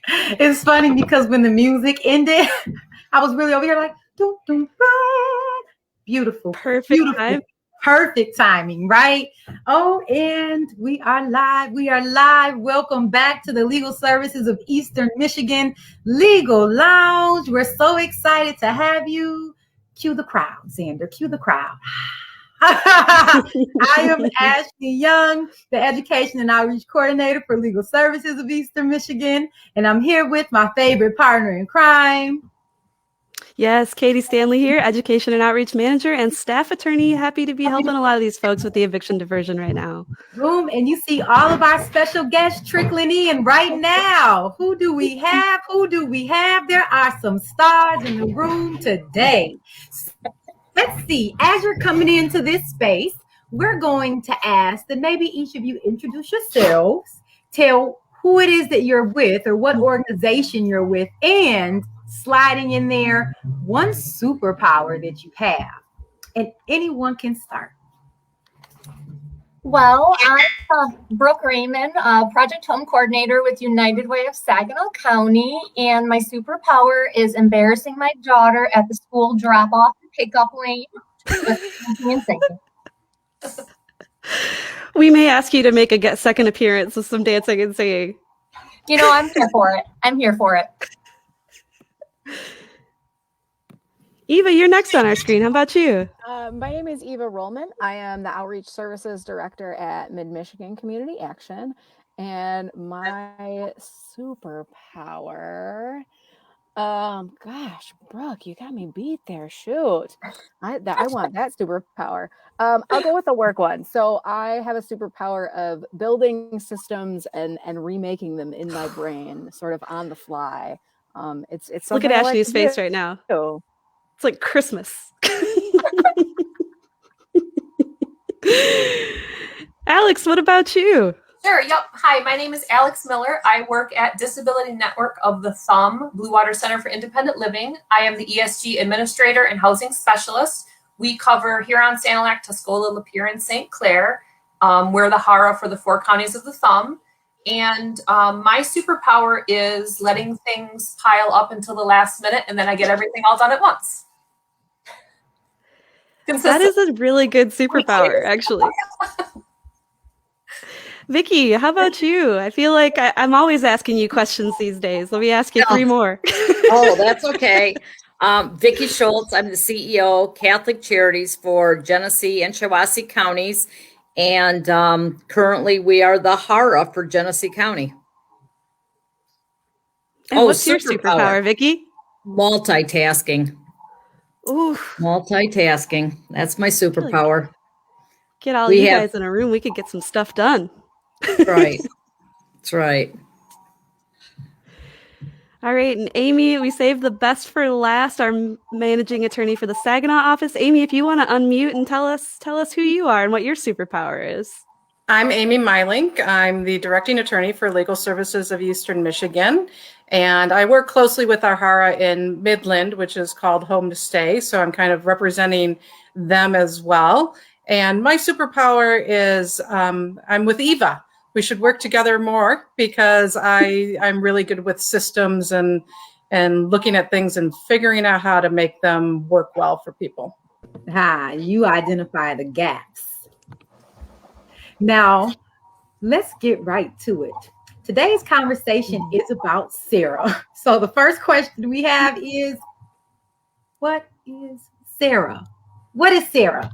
It's funny because when the music ended, I was really over here like, dum, dum, dum. Beautiful, Perfect beautiful, time. perfect timing, right? Oh, and we are live. We are live. Welcome back to the Legal Services of Eastern Michigan Legal Lounge. We're so excited to have you. Cue the crowd, Xander. Cue the crowd. I am Ashley Young, the Education and Outreach Coordinator for Legal Services of Eastern Michigan, and I'm here with my favorite partner in crime. Yes, Katie Stanley here, Education and Outreach Manager and Staff Attorney. Happy to be helping a lot of these folks with the eviction diversion right now. Boom, and you see all of our special guests trickling in right now. Who do we have? Who do we have? There are some stars in the room today. Let's see, as you're coming into this space, we're going to ask that maybe each of you introduce yourselves, tell who it is that you're with or what organization you're with, and sliding in there one superpower that you have. And anyone can start. Well, I'm Brooke Raymond, Project Home Coordinator with United Way of Saginaw County, and my superpower is embarrassing my daughter at the school drop-off and pickup lane with dancing and singing. We may ask you to make a second appearance with some dancing and singing. You know, I'm here for it. I'm here for it. Eva, you're next on our screen. How about you? My name is Eva Rollman. I am the Outreach Services Director at Mid-Michigan Community Action. And my superpower, gosh, Brooke, you got me beat there. Shoot. I want that superpower. I'll go with the work one. So I have a superpower of building systems and remaking them in my brain, sort of on the fly. It's Look at Ashley's face right now. It's like Christmas. Alex, what about you? Sure. Yep. Hi, my name is Alex Miller. I work at Disability Network of the Thumb, Blue Water Center for Independent Living. I am the ESG Administrator and Housing Specialist. We cover Huron-Sanilac, Tuscola, Lapeer, and St. Clair. We're the HARA for the 4 counties of the Thumb. And my superpower is letting things pile up until the last minute, and then I get everything all done at once. That is a really good superpower, actually. Vicky, how about you? I feel like I'm always asking you questions these days. Let me ask you 3 more. Oh, that's okay. Vicky Schultz, I'm the CEO, Catholic Charities for Genesee and Shiawassee counties. And currently we are the HARA for Genesee County. And what's your superpower, Vicky? Multitasking. Ooh. Multitasking. That's my superpower. Get all you guys in a room. We could get some stuff done. Right. That's right. All right. And Amy, we saved the best for last, our managing attorney for the Saginaw office. Amy, if you want to unmute and tell us who you are and what your superpower is. I'm Amy Meilink. I'm the directing attorney for Legal Services of Eastern Michigan. And I work closely with our HARA in Midland, which is called Home to Stay. So I'm kind of representing them as well. And my superpower is I'm with Eva. We should work together more because I'm really good with systems and looking at things and figuring out how to make them work well for people. You identify the gaps. Now, let's get right to it. Today's conversation is about CERA. So the first question we have is, what is CERA? What is CERA?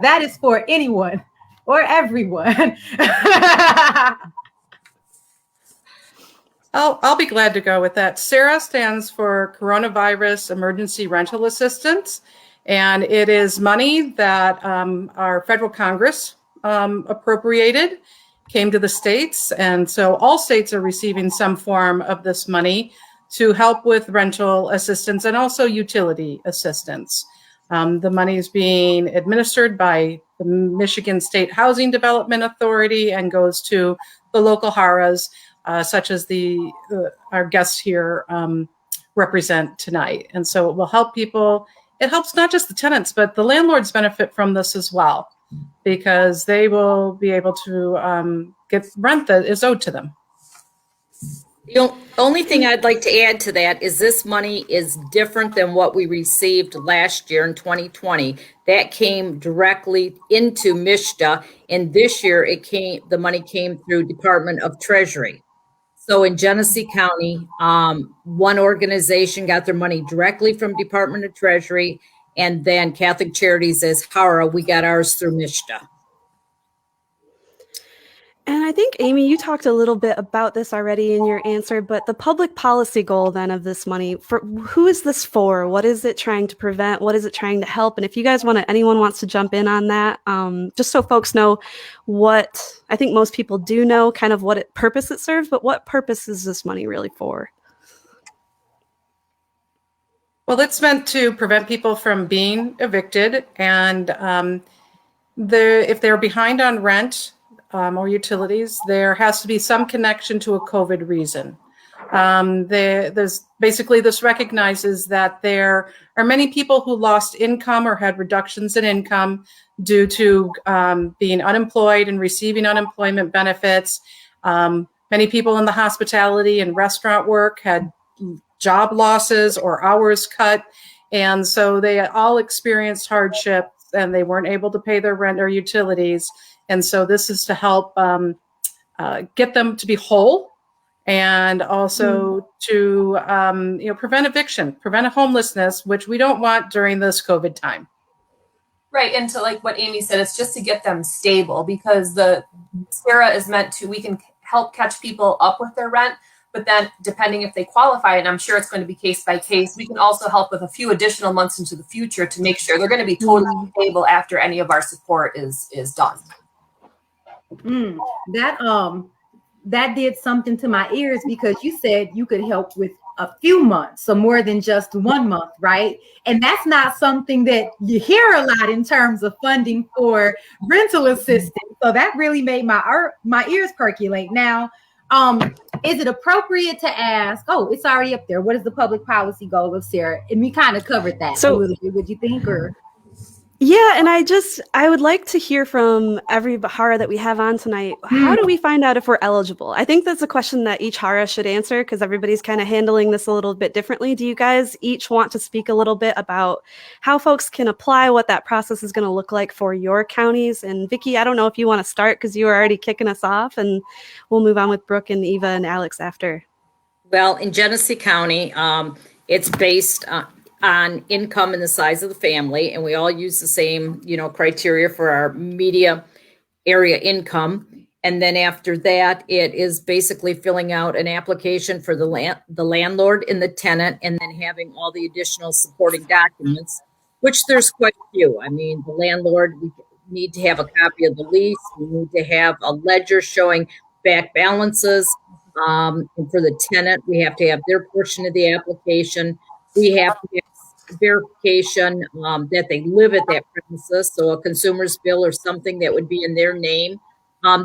That is for anyone or everyone. I'll be glad to go with that. CERA stands for Coronavirus Emergency Rental Assistance, and it is money that our federal Congress appropriated, came to the states, and so all states are receiving some form of this money to help with rental assistance and also utility assistance. The money is being administered by the Michigan State Housing Development Authority and goes to the local HARAs, such as our guests here represent tonight. And so it will help people. It helps not just the tenants, but the landlords benefit from this as well, because they will be able to get rent that is owed to them. The only thing I'd like to add to that is this money is different than what we received last year in 2020. That came directly into MISHDA, and this year the money came through Department of Treasury. So in Genesee County, one organization got their money directly from Department of Treasury, and then Catholic Charities as HARA, we got ours through MISHDA. And I think, Amy, you talked a little bit about this already in your answer, but the public policy goal then of this money, for who is this for? What is it trying to prevent? What is it trying to help? And if you guys anyone wants to jump in on that, just so folks know what, I think most people do know kind of what purpose it serves, but what purpose is this money really for? Well, it's meant to prevent people from being evicted, and if they're behind on rent or utilities, there has to be some connection to a COVID reason. There's basically, this recognizes that there are many people who lost income or had reductions in income due to being unemployed and receiving unemployment benefits. Many people in the hospitality and restaurant work had job losses or hours cut. And so they all experienced hardships and they weren't able to pay their rent or utilities. And so this is to help get them to be whole, and also to prevent eviction, prevent homelessness, which we don't want during this COVID time. Right, and to like what Amy said, it's just to get them stable, because the CERA is meant to, we can help catch people up with their rent, but then depending if they qualify, and I'm sure it's going to be case by case, we can also help with a few additional months into the future to make sure they're going to be totally stable after any of our support is done. That did something to my ears, because you said you could help with a few months, so more than just 1 month, right? And that's not something that you hear a lot in terms of funding for rental assistance. So that really made my ears percolate. Now, is it appropriate to ask, it's already up there, what is the public policy goal of CERA? And we kind of covered that a little bit, would you think? Or yeah, and I would like to hear from every HARA that we have on tonight. How do we find out if we're eligible? I think that's a question that each HARA should answer, because everybody's kind of handling this a little bit differently. Do you guys each want to speak a little bit about how folks can apply, what that process is going to look like for your counties? And Vicki, I don't know if you want to start, because you were already kicking us off, and we'll move on with Brooke and Eva and Alex after. Well, in Genesee County, it's based on income and the size of the family, and we all use the same, criteria for our media area income. And then after that, it is basically filling out an application for the landlord and the tenant, and then having all the additional supporting documents, which there's quite a few. I mean, the landlord, we need to have a copy of the lease. We need to have a ledger showing back balances. And for the tenant, we have to have their portion of the application. We have to have verification that they live at that premises, so a consumer's bill or something that would be in their name,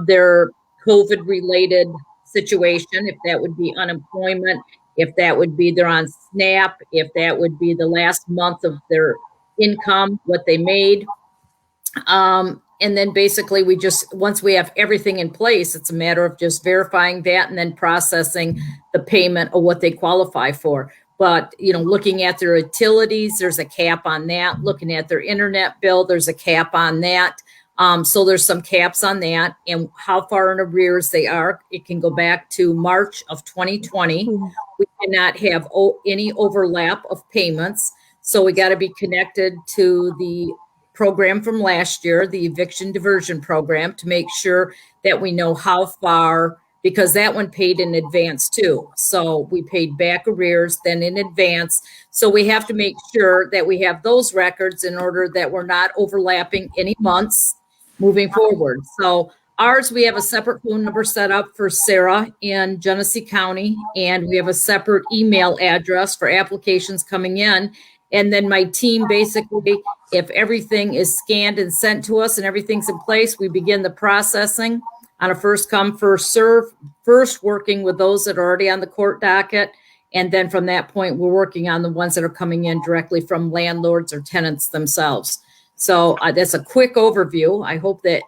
their COVID-related situation, if that would be unemployment, if that would be they're on SNAP, if that would be the last month of their income, what they made. And then basically once we have everything in place, it's a matter of just verifying that and then processing the payment of what they qualify for. But, looking at their utilities, there's a cap on that. Looking at their internet bill, there's a cap on that. So there's some caps on that, and how far in arrears they are. It can go back to March of 2020. We cannot have any overlap of payments. So we got to be connected to the program from last year, the eviction diversion program, to make sure that we know how far, because that one paid in advance too. So we paid back arrears, then in advance. So we have to make sure that we have those records in order that we're not overlapping any months moving forward. So ours, we have a separate phone number set up for CERA in Genesee County, and we have a separate email address for applications coming in. And then my team, basically, if everything is scanned and sent to us and everything's in place, we begin the processing on a first come, first serve, first working with those that are already on the court docket. And then from that point, we're working on the ones that are coming in directly from landlords or tenants themselves. So that's a quick overview. I hope that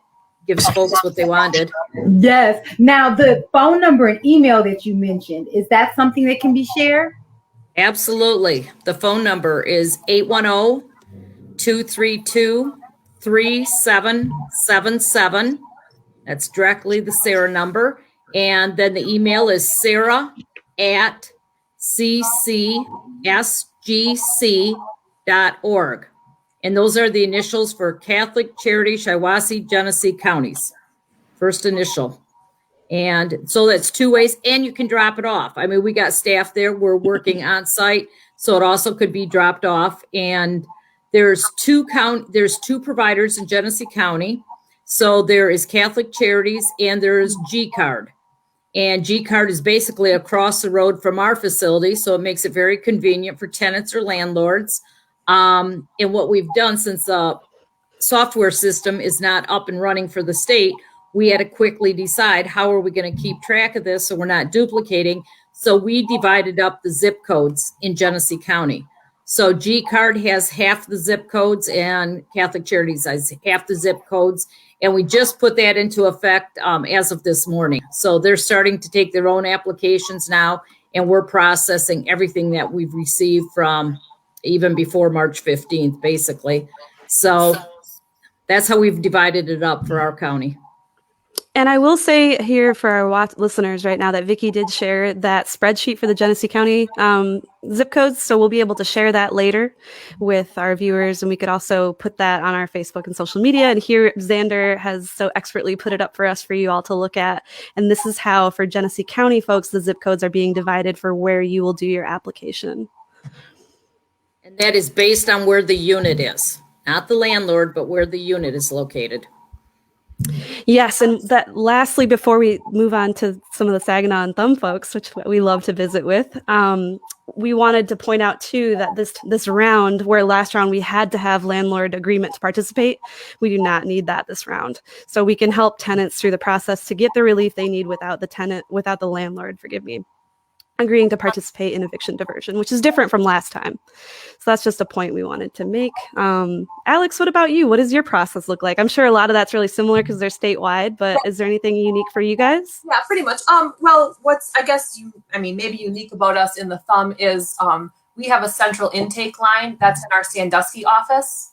gives folks what they wanted. Yes. Now, the phone number and email that you mentioned, is that something that can be shared? Absolutely. The phone number is 810-232-3777. That's directly the CERA number. And then the email is CERA@ccsgc.org. And those are the initials for Catholic Charity, Shiawassee, Genesee counties. First initial. And so that's two ways, and you can drop it off. I mean, we got staff there. We're working on site, so it also could be dropped off. And there's two providers in Genesee County. So there is Catholic Charities and there is G-Card. And G-Card is basically across the road from our facility, so it makes it very convenient for tenants or landlords. And what we've done, since the software system is not up and running for the state, we had to quickly decide how are we going to keep track of this so we're not duplicating. So we divided up the zip codes in Genesee County. So G-Card has half the zip codes and Catholic Charities has half the zip codes. And we just put that into effect as of this morning. So they're starting to take their own applications now, and we're processing everything that we've received from even before March 15th, basically. So that's how we've divided it up for our county. And I will say here for our listeners right now that Vicki did share that spreadsheet for the Genesee County zip codes. So we'll be able to share that later with our viewers. And we could also put that on our Facebook and social media. And here Xander has so expertly put it up for us, for you all to look at. And this is how, for Genesee County folks, the zip codes are being divided for where you will do your application. And that is based on where the unit is, not the landlord, but where the unit is located. Yes, and that lastly, before we move on to some of the Saginaw and Thumb folks, which we love to visit with, we wanted to point out too that this round, where last round we had to have landlord agreement to participate, we do not need that this round. So we can help tenants through the process to get the relief they need without the landlord, agreeing to participate in eviction diversion, which is different from last time. So that's just a point we wanted to make. Alex, what about you? What does your process look like? I'm sure a lot of that's really similar because they're statewide, but is there anything unique for you guys? Yeah, pretty much. Well, what's, I guess, maybe unique about us in the Thumb is we have a central intake line that's in our Sandusky office.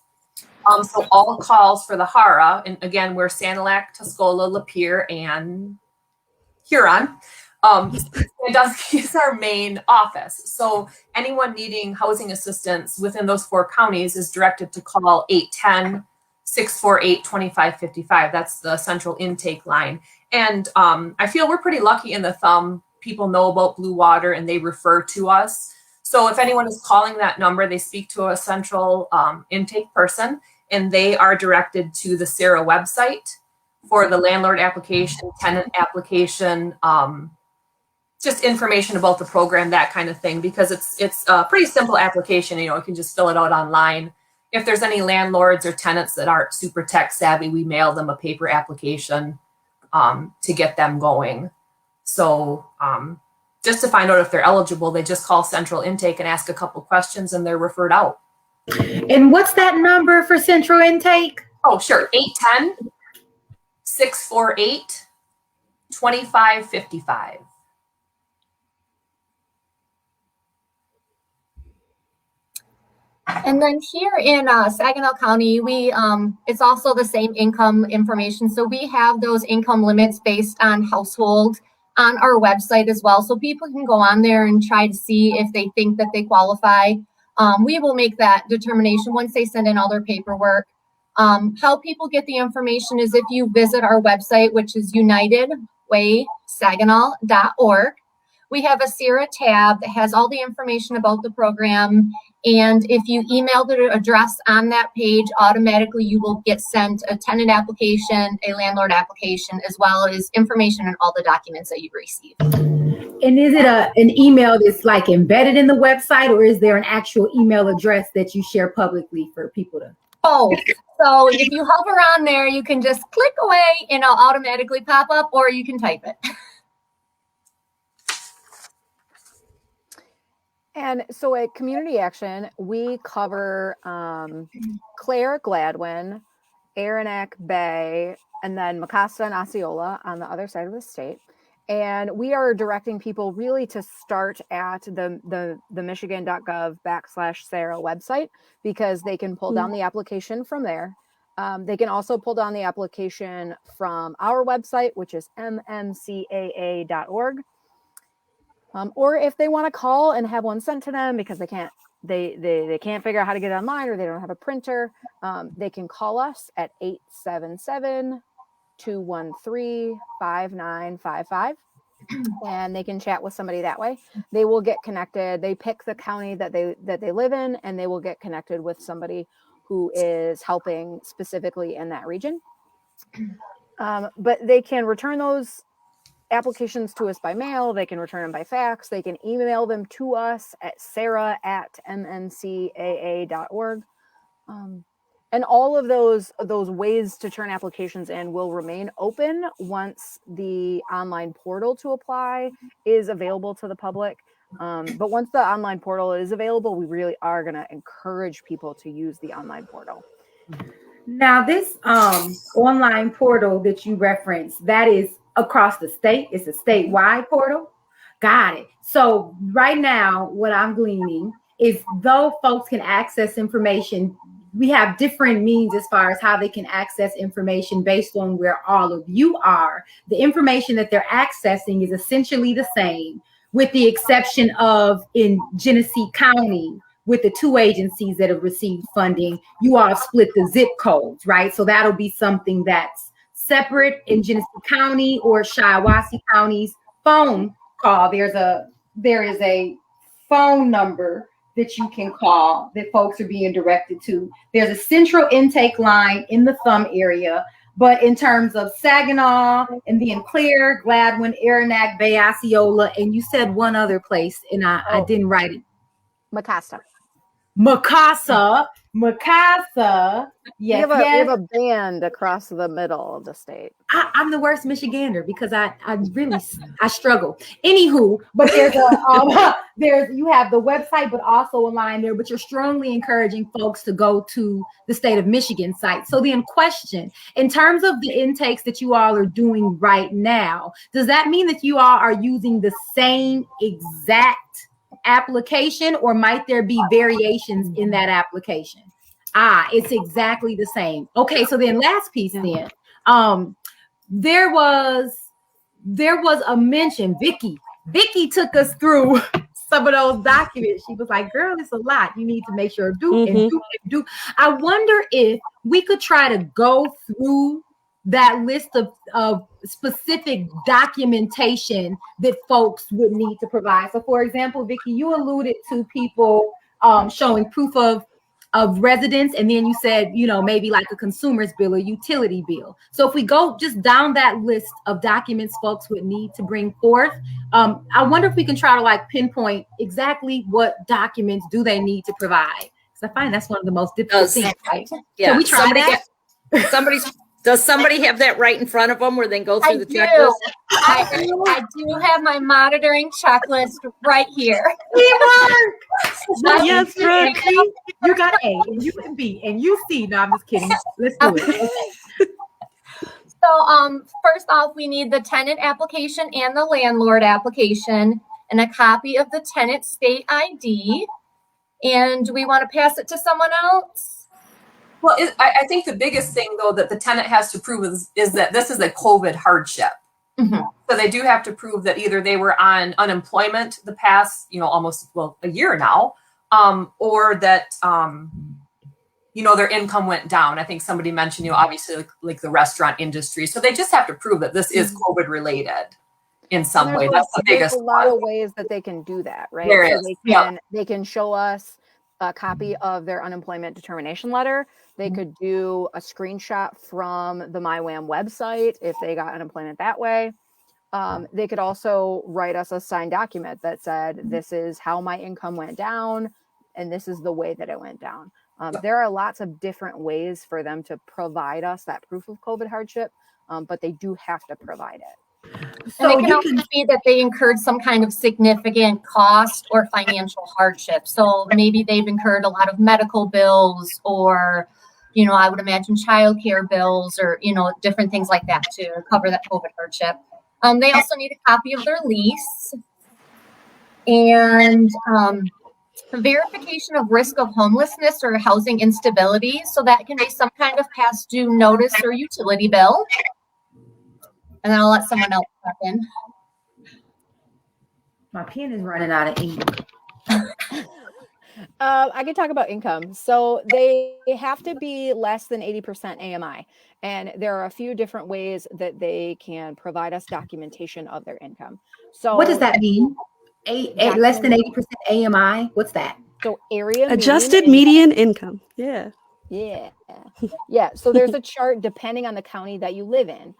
So all calls for the HARA, and again, we're Sanilac, Tuscola, Lapeer, and Huron. Sandusky is our main office. So anyone needing housing assistance within those four counties is directed to call 810-648-2555. That's the central intake line. And I feel we're pretty lucky in the Thumb. People know about Blue Water and they refer to us. So if anyone is calling that number, they speak to a central intake person, and they are directed to the CERA website for the landlord application, tenant application, just information about the program, that kind of thing, because it's a pretty simple application. You can just fill it out online. If there's any landlords or tenants that aren't super tech savvy, we mail them a paper application to get them going. So just to find out if they're eligible, they just call central intake and ask a couple questions, and they're referred out. And what's that number for central intake? Oh, sure. 810-648-2555. And then here in Saginaw County, we it's also the same income information. So we have those income limits based on household on our website as well. So people can go on there and try to see if they think that they qualify. We will make that determination once they send in all their paperwork. How people get the information is if you visit our website, which is unitedwaysaginaw.org. We have a CERA tab that has all the information about the program. And if you email the address on that page, automatically you will get sent a tenant application, a landlord application, as well as information on all the documents that you receive. And is it an email that's like embedded in the website, or is there an actual email address that you share publicly for people to? Oh, so if you hover on there, you can just click away and it'll automatically pop up, or you can type it. And so at Community Action, we cover Claire Gladwin Aranac Bay, and then Mecosta and Osceola on the other side of the state. And we are directing people really to start at the michigan.gov/CERA website, because they can pull down the application from there. They can also pull down the application from our website, which is mmcaa.org. Or if they want to call and have one sent to them because they can't figure out how to get it online, or they don't have a printer, they can call us at 877-213-5955, and they can chat with somebody that way. They will get connected. They pick the county that they live in, and they will get connected with somebody who is helping specifically in that region. But they can return those applications to us by mail. They can return them by fax. They can email them to us at sarah@mmcaa.org. And all of those ways to turn applications in will remain open once the online portal to apply is available to the public. But once the online portal is available, we really are going to encourage people to use the online portal. Now, this online portal that you referenced, that is across the state. It's a statewide portal. Got it. So right now, what I'm gleaning is, though folks can access information, we have different means as far as how they can access information based on where all of you are. The information that they're accessing is essentially the same, with the exception of in Genesee County, with the two agencies that have received funding, you all have split the zip codes, right? So that'll be something that's separate in Genesee County or Shiawassee County's phone call. There is a phone number that you can call that folks are being directed to. There's a central intake line in the thumb area, but in terms of Saginaw and then Clare, Gladwin, Aranac, Bay, Osceola, and you said one other place, and I didn't write it. Mecosta. Yes, we have a band across the middle of the state. I'm the worst Michigander because I struggle. Anywho, but you have the website, but also a line there. But you're strongly encouraging folks to go to the state of Michigan site. So then, question: in terms of the intakes that you all are doing right now, does that mean that you all are using the same exact application, or might there be variations in that application? It's exactly the same. Okay, so then last piece then. There was a mention. Vicky took us through some of those documents. She was like, girl, it's a lot. You need to make sure do. I wonder if we could try to go through that list of specific documentation that folks would need to provide. So for example, Vicky, you alluded to people showing proof of residence, and then you said, maybe like a consumer's bill or utility bill. So if we go just down that list of documents folks would need to bring forth, I wonder if we can try to like pinpoint exactly what documents do they need to provide. Because I find that's one of the most difficult things, right? Yeah. Can we try that? Does somebody have that right in front of them where they can go through the checklist? I do have my monitoring checklist right here. Yes, Brooke. You got A and you can B and you C. No, I'm just kidding. Let's do it. So first off, we need the tenant application and the landlord application and a copy of the tenant state ID. And do we want to pass it to someone else? Well, I think the biggest thing, though, that the tenant has to prove is that this is a COVID hardship. Mm-hmm. So they do have to prove that either they were on unemployment the past, almost a year now, or that, their income went down. I think somebody mentioned, obviously like the restaurant industry. So they just have to prove that this is COVID related in some way. That's the biggest There's a lot of ways that they can do that, right? There is. They can show us a copy of their unemployment determination letter. They could do a screenshot from the MyWAM website if they got unemployment that way. They could also write us a signed document that said, this is how my income went down, and this is the way that it went down. There are lots of different ways for them to provide us that proof of COVID hardship, but they do have to provide it. So and they can also see that they incurred some kind of significant cost or financial hardship. So maybe they've incurred a lot of medical bills or I would imagine childcare bills or, different things like that to cover that COVID hardship. They also need a copy of their lease and verification of risk of homelessness or housing instability. So that can be some kind of past due notice or utility bill. And then I'll let someone else step in. My pen is running out of ink. I can talk about income. So they have to be less than 80% AMI. And there are a few different ways that they can provide us documentation of their income. So what does that mean? Less than 80% AMI? What's that? So area adjusted median income. Yeah. Yeah. Yeah. So there's a chart depending on the county that you live in.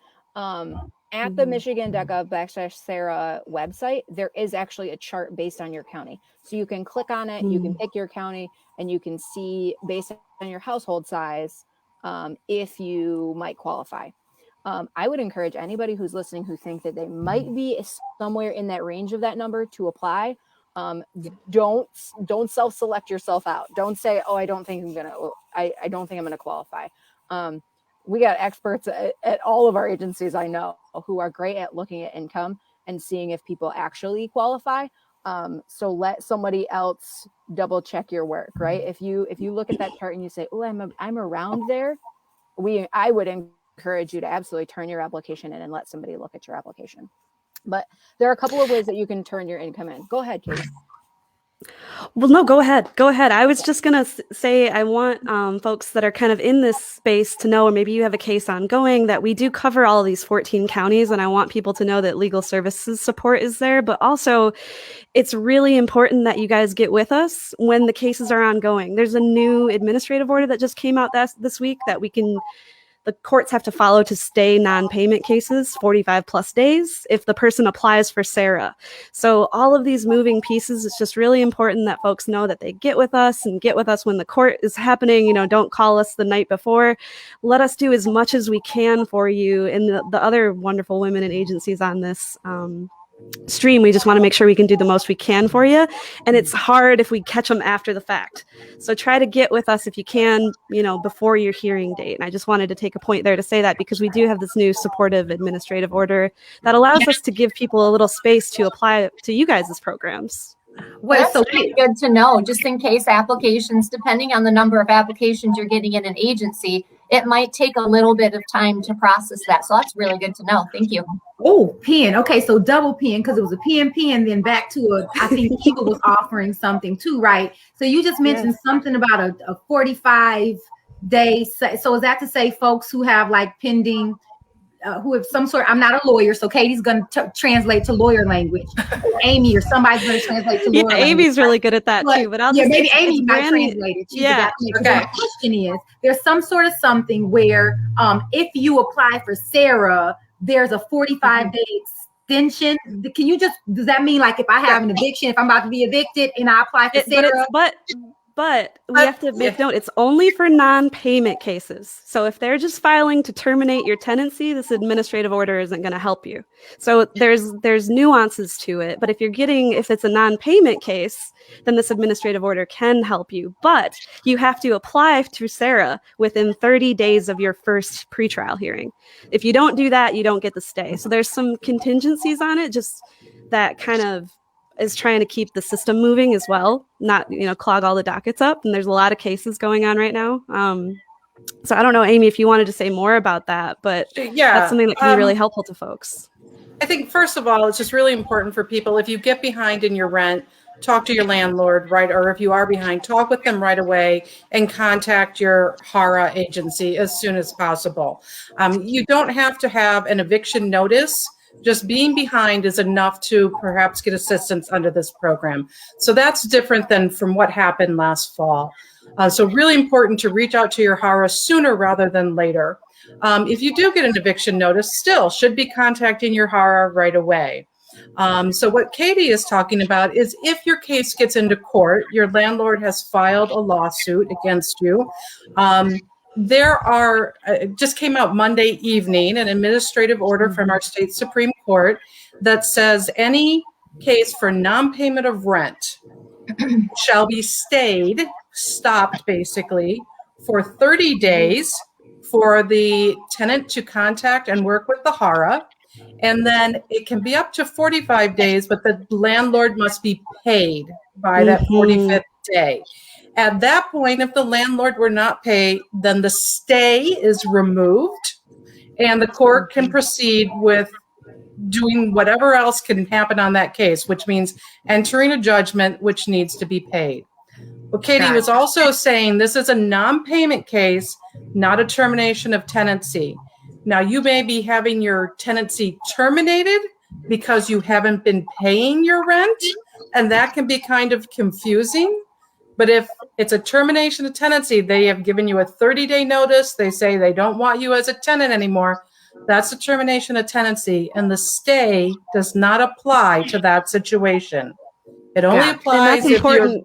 At the michigan.gov/CERA website, there is actually a chart based on your county. So you can click on it, you can pick your county, and you can see based on your household size if you might qualify. I would encourage anybody who's listening who think that they might be somewhere in that range of that number to apply. Don't self-select yourself out. Don't say, oh, I don't think I'm gonna qualify. We got experts at all of our agencies I know who are great at looking at income and seeing if people actually qualify. So let somebody else double check your work, right? If you look at that chart and you say, oh, I'm around there, I would encourage you to absolutely turn your application in and let somebody look at your application. But there are a couple of ways that you can turn your income in. Go ahead, Katie. Well, no, go ahead. Go ahead. I was just going to say, I want folks that are kind of in this space to know, or maybe you have a case ongoing, that we do cover all of these 14 counties. And I want people to know that legal services support is there. But also, it's really important that you guys get with us when the cases are ongoing. There's a new administrative order that just came out this week that the courts have to follow to stay non-payment cases 45 plus days if the person applies for CERA. So all of these moving pieces, it's just really important that folks know that they get with us when the court is happening. Don't call us the night before. Let us do as much as we can for you and the other wonderful women and agencies on this stream. We just want to make sure we can do the most we can for you. And it's hard if we catch them after the fact. So try to get with us if you can, before your hearing date. And I just wanted to take a point there to say that because we do have this new supportive administrative order that allows us to give people a little space to apply to you guys' programs. Well, that's really good to know, just in case applications, depending on the number of applications you're getting in an agency, it might take a little bit of time to process that. So that's really good to know. Thank you. Oh, pen. Okay, so double pen because it was a pen, then back to I think Eva was offering something too, right? So you just mentioned something about a 45-day. So is that to say folks who have like pending, who have some sort, I'm not a lawyer, so Katie's going to translate to lawyer language. Or Amy or somebody's going to translate to lawyer language. Amy's really good at that too, but maybe Amy might translate it. Okay. My question is, there's some sort of something where if you apply for CERA, there's a 45-day extension. Does that mean like if I have an eviction, if I'm about to be evicted and I apply for CERA? But we have to make note, it's only for non-payment cases. So if they're just filing to terminate your tenancy, this administrative order isn't going to help you. So there's nuances to it. But if it's a non-payment case, then this administrative order can help you. But you have to apply to CERA within 30 days of your first pretrial hearing. If you don't do that, you don't get the stay. So there's some contingencies on it, just that kind of is trying to keep the system moving as well, not, clog all the dockets up. And there's a lot of cases going on right now. So I don't know, Amy, if you wanted to say more about that, but that's something that can be really helpful to folks. I think, first of all, it's just really important for people, if you get behind in your rent, talk to your landlord, right? Or if you are behind, talk with them right away and contact your HARA agency as soon as possible. You don't have to have an eviction notice. Just being behind is enough to perhaps get assistance under this program. So that's different than from what happened last fall. So really important to reach out to your HARA sooner rather than later. If you do get an eviction notice, still should be contacting your HARA right away. So what Katie is talking about is if your case gets into court, your landlord has filed a lawsuit against you. There are, just came out Monday evening, an administrative order from our state Supreme Court that says any case for non-payment of rent shall be stopped basically for 30 days for the tenant to contact and work with the HARA. And then it can be up to 45 days, but the landlord must be paid by that 45th day. At that point, if the landlord were not paid, then the stay is removed and the court can proceed with doing whatever else can happen on that case, which means entering a judgment which needs to be paid. Well, Katie was also saying this is a non-payment case, not a termination of tenancy. Now, you may be having your tenancy terminated because you haven't been paying your rent, and that can be kind of confusing. But if it's a termination of tenancy, they have given you a 30-day notice. They say they don't want you as a tenant anymore. That's a termination of tenancy, and the stay does not apply to that situation. It only applies if you're...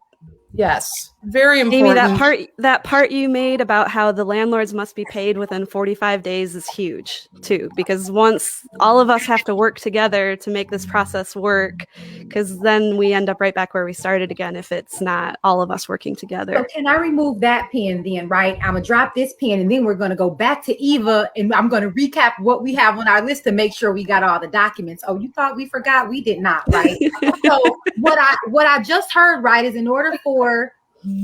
Yes, very important. Amy, that part you made about how the landlords must be paid within 45 days is huge too, because once all of us have to work together to make this process work, because then we end up right back where we started again if it's not all of us working together. So can I remove that pen then, right? I'm gonna drop this pen and then we're gonna go back to Eva and I'm gonna recap what we have on our list to make sure we got all the documents. Oh, you thought we forgot? We did not, right? So what I just heard, right, is in order for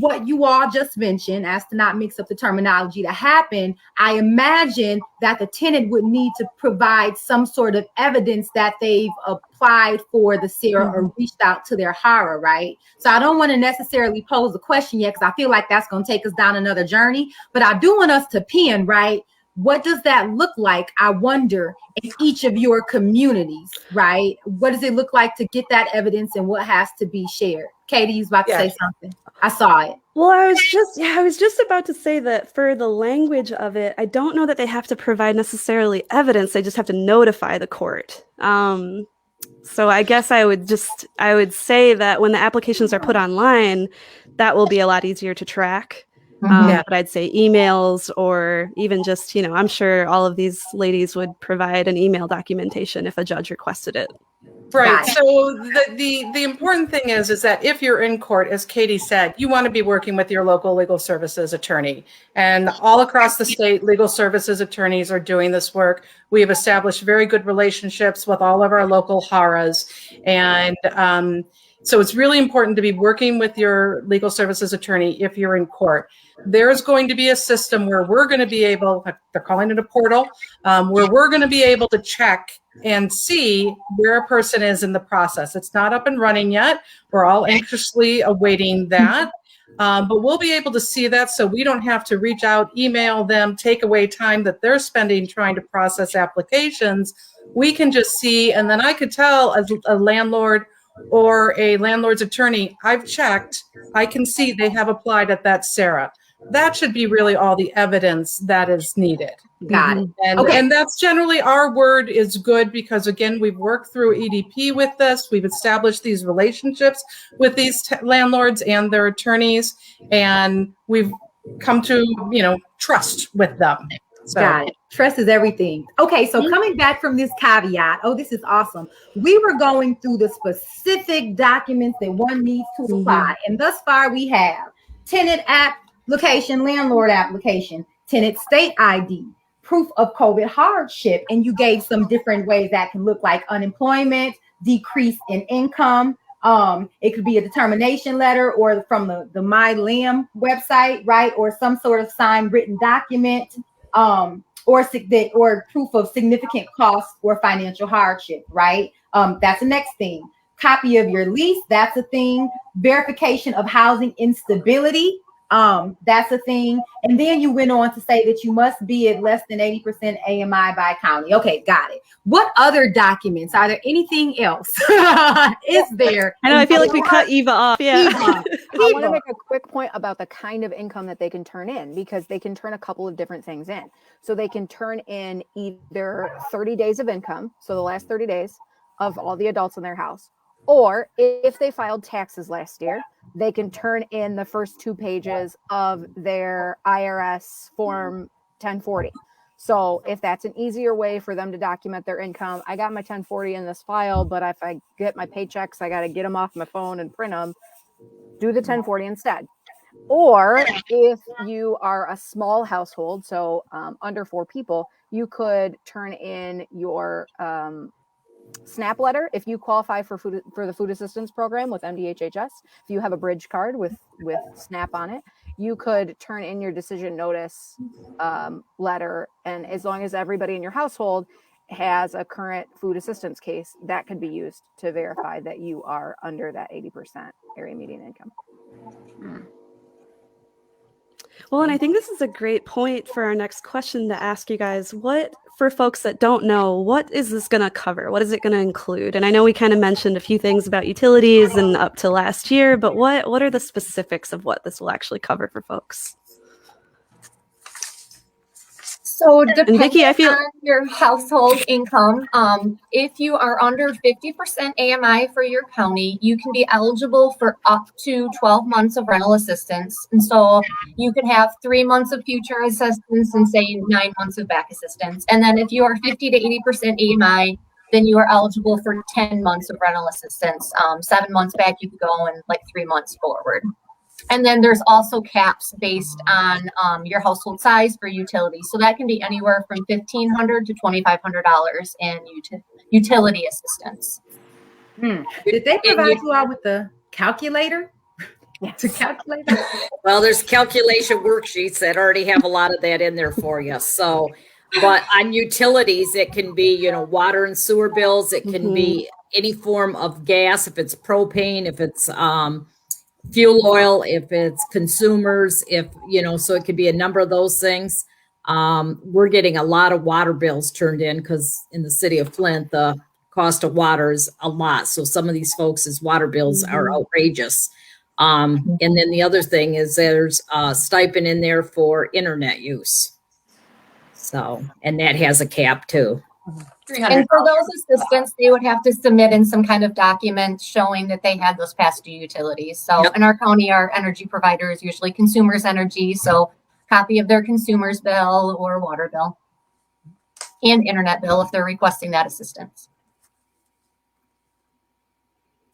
what you all just mentioned, as to not mix up the terminology, to happen, I imagine that the tenant would need to provide some sort of evidence that they've applied for the CERA or reached out to their HARA, right? So I don't want to necessarily pose the question yet because I feel like that's going to take us down another journey, but I do want us to pin, right? What does that look like, I wonder, in each of your communities, right? What does it look like to get that evidence and what has to be shared? Katie, you was about to say something. I saw it. Well, I was just about to say that for the language of it, I don't know that they have to provide necessarily evidence. They just have to notify the court. So I guess I would say that when the applications are put online, that will be a lot easier to track. But I'd say emails or even just, I'm sure all of these ladies would provide an email documentation if a judge requested it. Right. So the important thing is that if you're in court, as Katie said, you want to be working with your local legal services attorney. And all across the state, legal services attorneys are doing this work. We have established very good relationships with all of our local HARAs. And so it's really important to be working with your legal services attorney if you're in court. There's going to be a system where we're going to be able, they're calling it a portal, where we're going to be able to check and see where a person is in the process. It's not up and running yet. We're all anxiously awaiting that. But we'll be able to see that so we don't have to reach out, email them, take away time that they're spending trying to process applications. We can just see, and then I could tell a landlord or a landlord's attorney, I've checked, I can see they have applied at that CERA. That should be really all the evidence that is needed. Got it. And that's generally, our word is good because, again, we've worked through EDP with this. We've established these relationships with these landlords and their attorneys, and we've come to, trust with them. So. Got it. Trust is everything. Okay, so coming back from this caveat, this is awesome. We were going through the specific documents that one needs to apply, and thus far we have tenant application, landlord application, tenant state ID, proof of COVID hardship, and you gave some different ways that can look like unemployment, decrease in income. It could be a determination letter or from the MyLam website, right? Or some sort of signed written document, or proof of significant cost or financial hardship, right? That's the next thing. Copy of your lease, that's a thing. Verification of housing instability, that's a thing. And then you went on to say that you must be at less than 80% AMI by county. Okay, got it. What other documents? Are there anything else? Is there? I know, I feel like we cut Eva off. Yeah. Eva. I want to make a quick point about the kind of income that they can turn in, because they can turn a couple of different things in. So they can turn in either 30 days of income, so the last 30 days of all the adults in their house, or if they filed taxes last year, they can turn in the first 2 pages of their IRS form 1040. So if that's an easier way for them to document their income, I got my 1040 in this file, but if I get my paychecks, I got to get them off my phone and print them. Do the 1040 instead. Or if you are a small household, so under 4 people, you could turn in your SNAP letter if you qualify for the food assistance program with MDHHS. If you have a bridge card with SNAP on it, you could turn in your decision notice letter, and as long as everybody in your household has a current food assistance case, that could be used to verify that you are under that 80% area median income. Well, and I think this is a great point for our next question to ask you guys. What, for folks that don't know, what is this going to cover? What is it going to include? And I know we kind of mentioned a few things about utilities and up to last year, but what are the specifics of what this will actually cover for folks? So depending Vicky, I feel- on your household income, if you are under 50% AMI for your county, you can be eligible for up to 12 months of rental assistance. And so you can have 3 months of future assistance and say 9 months of back assistance. And then if you are 50 to 80% AMI, then you are eligible for 10 months of rental assistance. 7 months back, you could go and like 3 months forward. And then there's also caps based on your household size for utilities. So that can be anywhere from $1,500 to $2,500 in utility assistance. Did they provide you all with the calculator? Yes. To calculate it? Well, there's calculation worksheets that already have a lot of that in there for you. So, but on utilities, it can be, you know, water and sewer bills. It can be any form of gas, if it's propane, if it's fuel oil, if it's consumers, if, you know, so it could be a number of those things. We're getting a lot of water bills turned in because in the city of Flint, the cost of water is a lot. So some of these folks' water bills are outrageous. And then the other thing is there's a stipend in there for internet use. So, and that has a cap too. And for those assistants, they would have to submit in some kind of document showing that they had those past due utilities. So in our county, our energy provider is usually Consumers Energy. So copy of their consumer's bill or water bill and internet bill if they're requesting that assistance.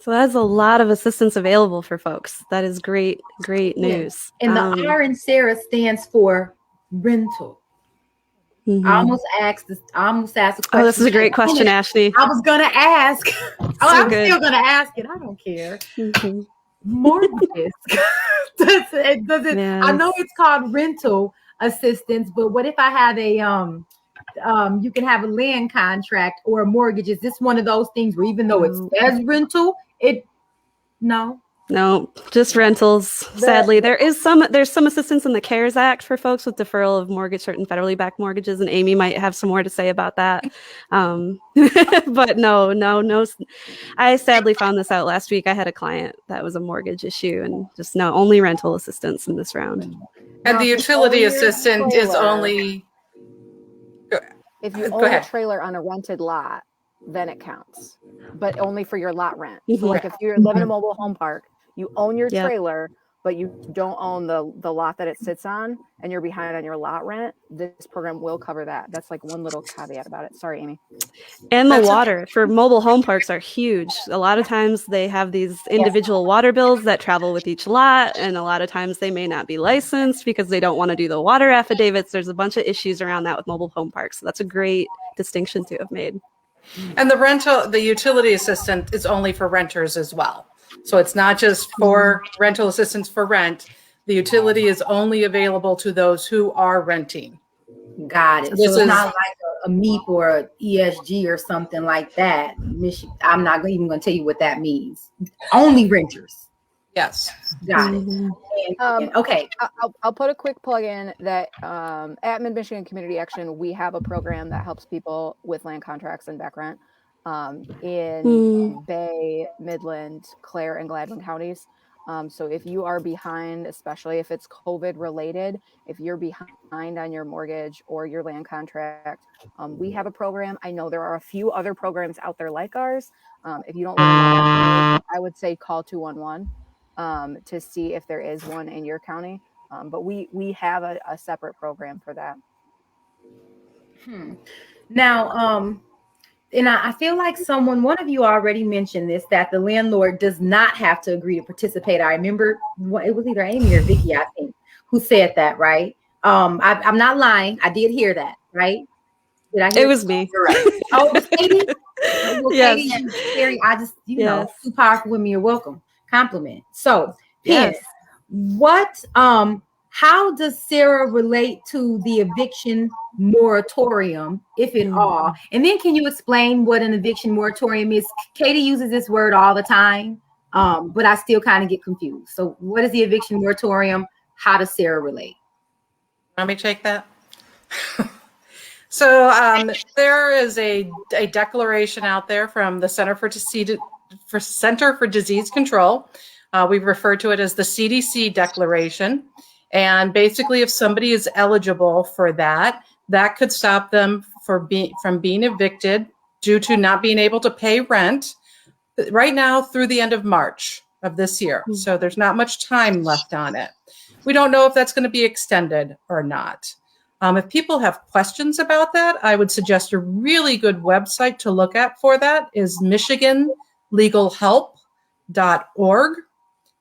So that's a lot of assistance available for folks. That is great, great news. And the R in CERA stands for rental. I almost asked a question. Oh, this is a great question, Ashley. I was gonna ask. I'm still gonna ask it. I don't care. Mortgages. Does it? Yes. I know it's called rental assistance, but what if I have a you can have a land contract or a mortgage? Is this one of those things where even though it says rental, No, just rentals. Sadly, there's some assistance in the CARES Act for folks with deferral of mortgage, certain federally backed mortgages, and Amy might have some more to say about that. But no. I sadly found this out last week. I had a client that was a mortgage issue, and just no, only rental assistance in this round. And the utility assistant is only. If you own a trailer on a rented lot, then it counts, but only for your lot rent. So like if you live in a mobile home park, you own your trailer, but you don't own the lot that it sits on, and you're behind on your lot rent, this program will cover that. That's like one little caveat about it. Sorry, Amy. And the water for mobile home parks are huge. A lot of times they have these individual water bills that travel with each lot, and a lot of times they may not be licensed because they don't want to do the water affidavits. There's a bunch of issues around that with mobile home parks. So that's a great distinction to have made. And the utility assistant is only for renters as well. So it's not just for rental assistance for rent. The utility is only available to those who are renting. Got it. So So this it's is not like a MEP or a ESG or something like that. I'm not even going to tell you what that means. Only renters. yes. Got it. And, okay. I'll put a quick plug in that at Mid-Michigan Community Action, we have a program that helps people with land contracts and back rent in Bay, Midland, Clare, and Gladwin counties. So if you are behind, especially if it's COVID related, if you're behind on your mortgage or your land contract, we have a program. I know there are a few other programs out there like ours. If you don't live in that I would say call 211 to see if there is one in your county. But we have a separate program for that. Now, and I feel like one of you already mentioned this, that the landlord does not have to agree to participate. I remember it was either Amy or Vicky, I think, who said that, right? I'm not lying. I did hear that, right? Did I hear It was me. You're right. Oh, it was Katie? Well, Yes. Katie, Terry, I just, Yes. too powerful with me. You're welcome. Compliment. So, Pen, Yes. how does CERA relate to the eviction moratorium, if at all? And then can you explain what an eviction moratorium is? Katie uses this word all the time, but I still kind of get confused. So what is the eviction moratorium? How does CERA relate? Let me take that. So there is a declaration out there from the Center for Disease Control. We refer to it as the CDC declaration. And basically, if somebody is eligible for that, that could stop them from being evicted due to not being able to pay rent right now through the end of March of this year. So there's not much time left on it. We don't know if that's going to be extended or not. If people have questions about that, I would suggest a really good website to look at for that is michiganlegalhelp.org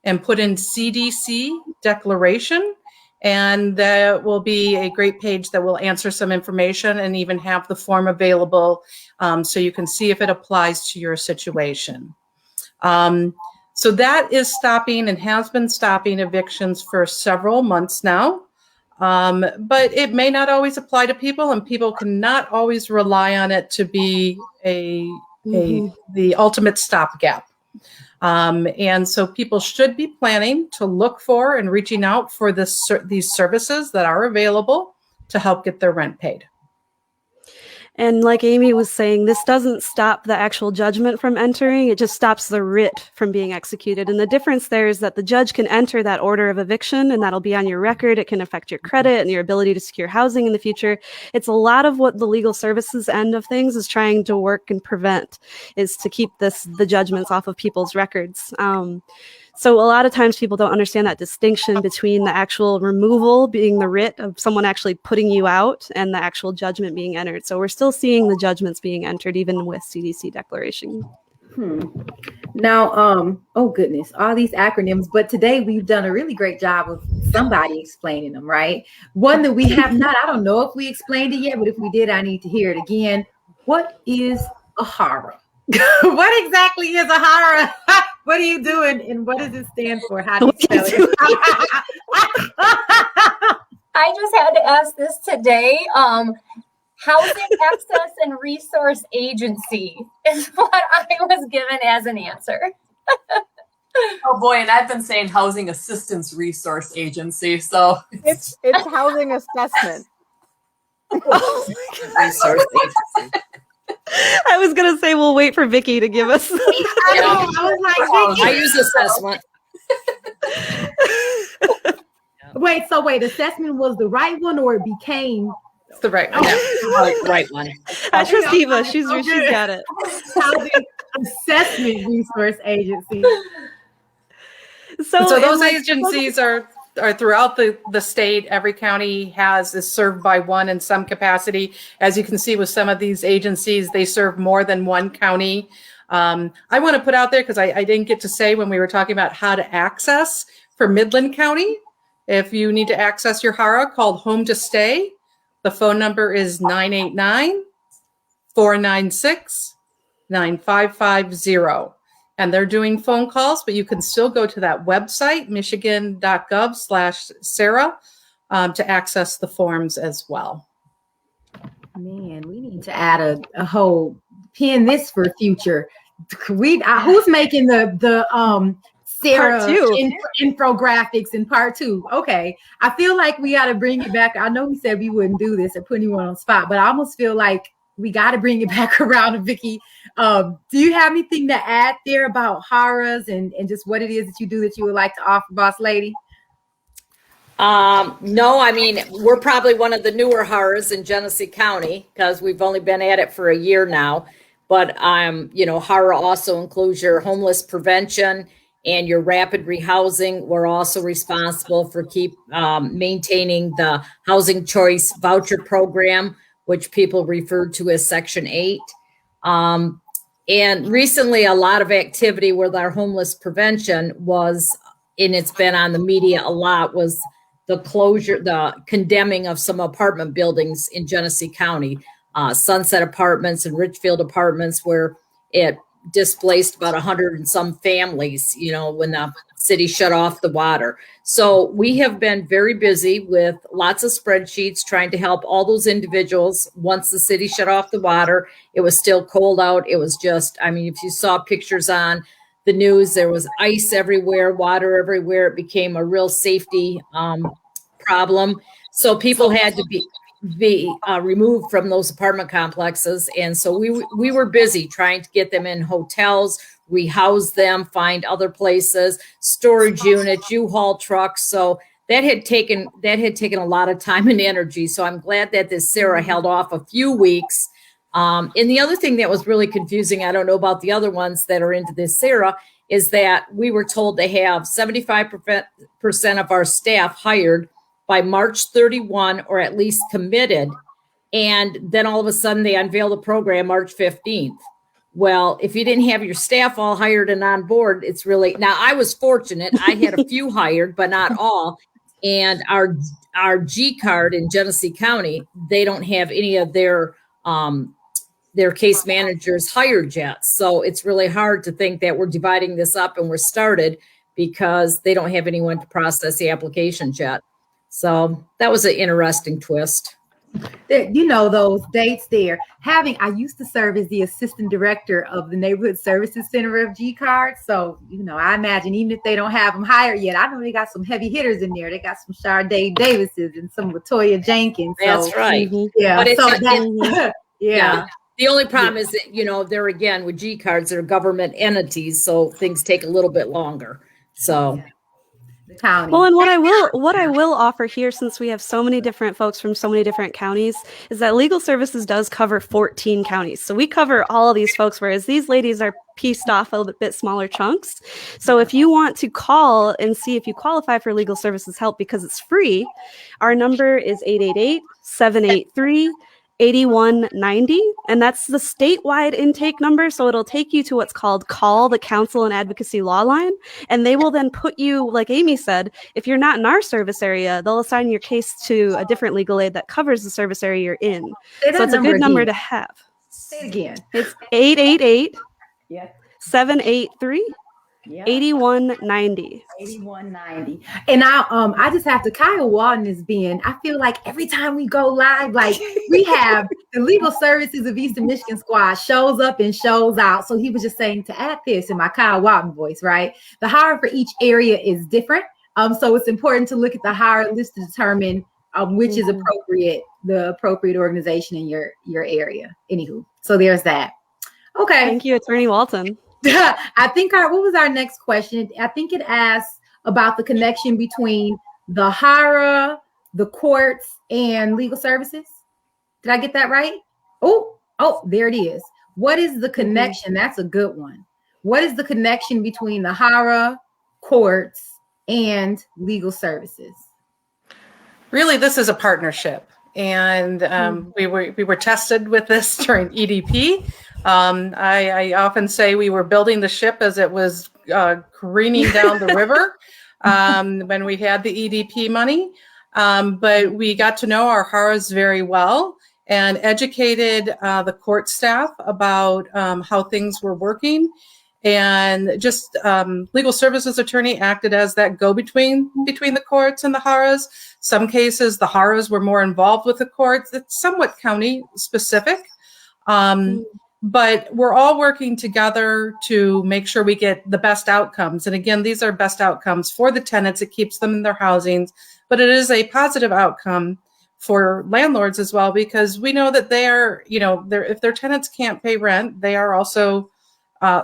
and put in CDC declaration. And that will be a great page that will answer some information and even have the form available so you can see if it applies to your situation. So that is stopping and has been stopping evictions for several months now. But it may not always apply to people, and people cannot always rely on it to be the ultimate stopgap. And so people should be planning to look for and reaching out for these services that are available to help get their rent paid. And like Amy was saying, this doesn't stop the actual judgment from entering. It just stops the writ from being executed. And the difference there is that the judge can enter that order of eviction, and that'll be on your record. It can affect your credit and your ability to secure housing in the future. It's a lot of what the legal services end of things is trying to work and prevent, is to keep the judgments off of people's records. So a lot of times people don't understand that distinction between the actual removal being the writ of someone actually putting you out and the actual judgment being entered. So we're still seeing the judgments being entered even with CDC declaration. Now, oh goodness, all these acronyms, but today we've done a really great job of somebody explaining them, right? One that we have not, I don't know if we explained it yet, but if we did, I need to hear it again. What is a HARA? What exactly is a HARA? What are you doing, and what does it stand for? How do you spell it? I just had to ask this today. Housing Access and Resource Agency is what I was given as an answer. Oh boy, and I've been saying Housing Assistance Resource Agency, so It's housing assessment. Resource agency. I was going to say, we'll wait for Vicky to give us. I was like, I use assessment. wait, assessment was the right one, or it became It's the right one. Right one. I trust Eva. She's got it. Housing Assessment Resource Agency? So those agencies are throughout the state. Every county is served by one in some capacity. As you can see with some of these agencies, they serve more than one county. I want to put out there, because I didn't get to say when we were talking about how to access for Midland County. If you need to access your HARA called Home to Stay, the phone number is 989-496-9550. And they're doing phone calls, but you can still go to that website, michigan.gov/CERA, to access the forms as well. Man, we need to add a whole pin this for future. Who's making the CERA Part 2. infographics in part 2? Okay, I feel like we got to bring it back. I know we said we wouldn't do this or put anyone on the spot, but I almost feel like we got to bring it back around. Vicky, do you have anything to add there about HARAs and just what it is that you do that you would like to offer, boss lady? No, I mean, we're probably one of the newer HARAs in Genesee County because we've only been at it for a year now. But, HARA also includes your homeless prevention and your rapid rehousing. We're also responsible for maintaining the Housing Choice Voucher Program, which people refer to as Section 8. And recently, a lot of activity with our homeless prevention was, and it's been on the media a lot, was the closure, the condemning of some apartment buildings in Genesee County, Sunset Apartments and Richfield Apartments, where it displaced about 100 and some families, you know, when the city shut off the water. So we have been very busy with lots of spreadsheets trying to help all those individuals. Once the city shut off the water, it was still cold out. It was just, I mean, if you saw pictures on the news, there was ice everywhere, water everywhere. It became a real safety problem. So people had to be removed from those apartment complexes. And so we were busy trying to get them in hotels, rehouse them, find other places, storage units, U-Haul trucks. So that had taken a lot of time and energy. So I'm glad that this CERA held off a few weeks. And the other thing that was really confusing, I don't know about the other ones that are into this CERA, is that we were told to have 75% of our staff hired by March 31 or at least committed. And then all of a sudden they unveiled the program March 15th. Well, if you didn't have your staff all hired and on board, it's really, now I was fortunate. I had a few hired, but not all. And our G card in Genesee County, they don't have any of their case managers hired yet. So it's really hard to think that we're dividing this up and we're started because they don't have anyone to process the applications yet. So that was an interesting twist. You know, those dates there. I used to serve as the assistant director of the Neighborhood Services Center of G Card. So, you know, I imagine even if they don't have them hired yet, I know they got some heavy hitters in there. They got some Sharday Davises and some Latoya Jenkins. So, that's right. Yeah. But So yeah. The only problem is that, you know, they're again with G cards, they're government entities. So things take a little bit longer. So. The county. Well, and what I will offer here, since we have so many different folks from so many different counties, is that Legal Services does cover 14 counties. So we cover all of these folks, whereas these ladies are pieced off a bit smaller chunks. So if you want to call and see if you qualify for Legal Services help because it's free, our number is 888-783-8190, and that's the statewide intake number. So it'll take you to what's called Call the Counsel and Advocacy Law Line, and they will then put you, like Amy said, if you're not in our service area, they'll assign your case to a different legal aid that covers the service area you're in. So it's a good number to have. Say it again. It's 888 Yeah. 783 8190. 8190. And I just have to, Kyle Walton is being, I feel like every time we go live, like we have the Legal Services of Eastern Michigan squad shows up and shows out. So he was just saying to add this in my Kyle Walton voice, right? The HARA for each area is different. So it's important to look at the HARA list to determine which is appropriate, the appropriate organization in your area. Anywho, so there's that. Okay. Thank you, Attorney Walton. I think what was our next question? I think it asked about the connection between the HARA, the courts, and legal services. Did I get that right? Oh, there it is. What is the connection? That's a good one. What is the connection between the HARA, courts, and legal services? Really, this is a partnership. And we were tested with this during EDP. I often say we were building the ship as it was careening down the river when we had the EDP money. But we got to know our HARAs very well and educated the court staff about how things were working. And just legal services attorney acted as that go-between between the courts and the HARAs. Some cases, the HARAs were more involved with the courts. It's somewhat county specific. But we're all working together to make sure we get the best outcomes. And again, these are best outcomes for the tenants. It keeps them in their housings, but it is a positive outcome for landlords as well, because we know that if their tenants can't pay rent, they are also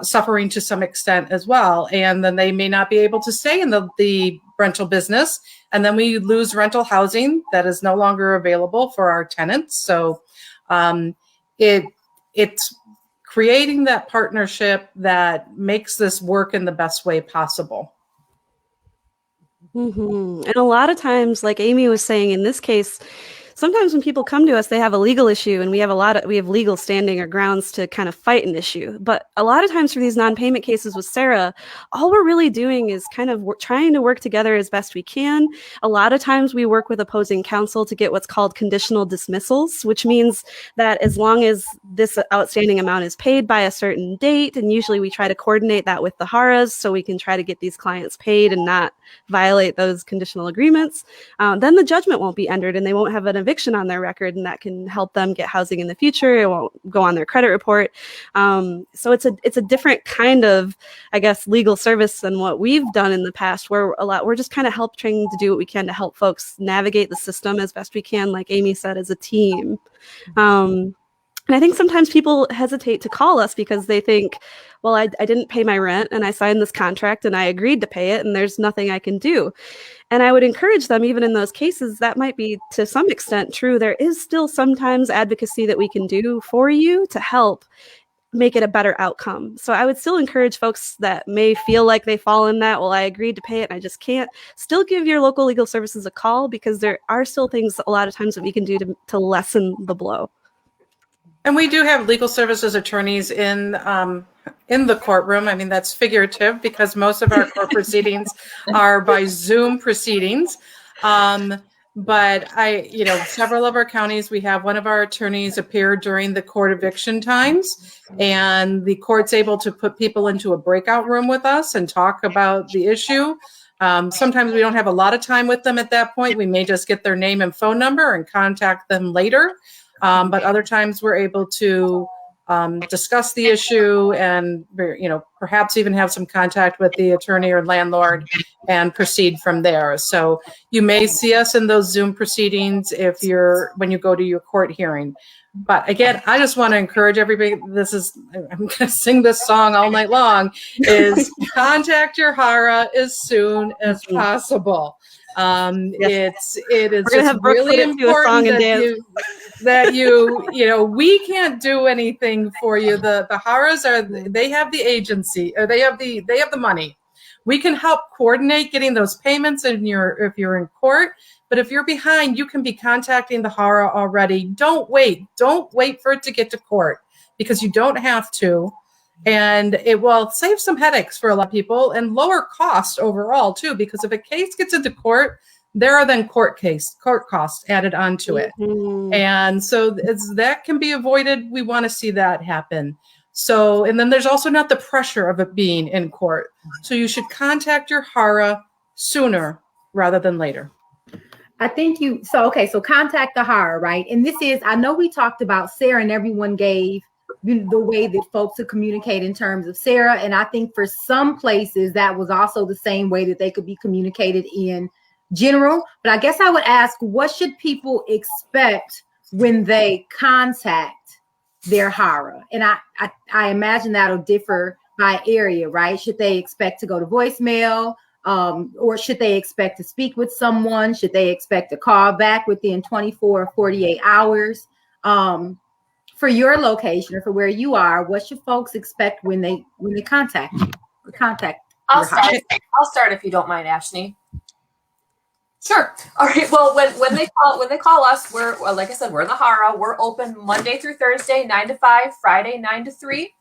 suffering to some extent as well. And then they may not be able to stay in the rental business. And then we lose rental housing that is no longer available for our tenants. So it's creating that partnership that makes this work in the best way possible. And a lot of times, like Amy was saying, in this case, sometimes when people come to us, they have a legal issue, and we have legal standing or grounds to kind of fight an issue. But a lot of times for these non-payment cases with CERA, all we're really doing is kind of trying to work together as best we can. A lot of times we work with opposing counsel to get what's called conditional dismissals, which means that as long as this outstanding amount is paid by a certain date, and usually we try to coordinate that with the HARAs so we can try to get these clients paid and not violate those conditional agreements, then the judgment won't be entered and they won't have an eviction on their record, and that can help them get housing in the future. It won't go on their credit report. So it's a different kind of, I guess, legal service than what we've done in the past, where we're just kind of trying to do what we can to help folks navigate the system as best we can, like Amy said, as a team. And I think sometimes people hesitate to call us because they think, well, I didn't pay my rent and I signed this contract and I agreed to pay it and there's nothing I can do. And I would encourage them, even in those cases, that might be to some extent true. There is still sometimes advocacy that we can do for you to help make it a better outcome. So I would still encourage folks that may feel like they fall in that, well, I agreed to pay it and I just can't, still give your local legal services a call, because there are still things a lot of times that we can do to lessen the blow. And we do have legal services attorneys in the courtroom. I mean, that's figurative because most of our court proceedings are by Zoom proceedings. But several of our counties, we have one of our attorneys appear during the court eviction times, and the court's able to put people into a breakout room with us and talk about the issue. Sometimes we don't have a lot of time with them at that point. We may just get their name and phone number and contact them later. But other times we're able to discuss the issue and, perhaps even have some contact with the attorney or landlord and proceed from there. So you may see us in those Zoom proceedings when you go to your court hearing. But again, I just want to encourage everybody, I'm going to sing this song all night long, is contact your HARA as soon as possible. Yes. It is just really important that you we can't do anything for you. The HARAs they have the agency, or they have the money. We can help coordinate getting those payments if you're in court. But if you're behind, you can be contacting the HARA already. Don't wait for it to get to court, because you don't have to. And it will save some headaches for a lot of people and lower costs overall too, because if a case gets into court, there are then court costs added onto it. Mm-hmm. And so that can be avoided. We want to see that happen. So, and then there's also not the pressure of it being in court. So you should contact your HARA sooner rather than later. I think so contact the HARA, right? And I know we talked about CERA and everyone gave the way that folks would communicate in terms of CERA. And I think for some places that was also the same way that they could be communicated in general. But I guess I would ask, what should people expect when they contact their HARA? And I imagine that'll differ by area, right? Should they expect to go to voicemail? Or should they expect to speak with someone? Should they expect a call back within 24 or 48 hours? For your location or for where you are, what should folks expect when they contact you? I'll start if you don't mind, Ashley. Sure. All right. Well, when they call us, like I said, we're in the HARA. We're open Monday through Thursday, 9 to 5, Friday, 9 to 3.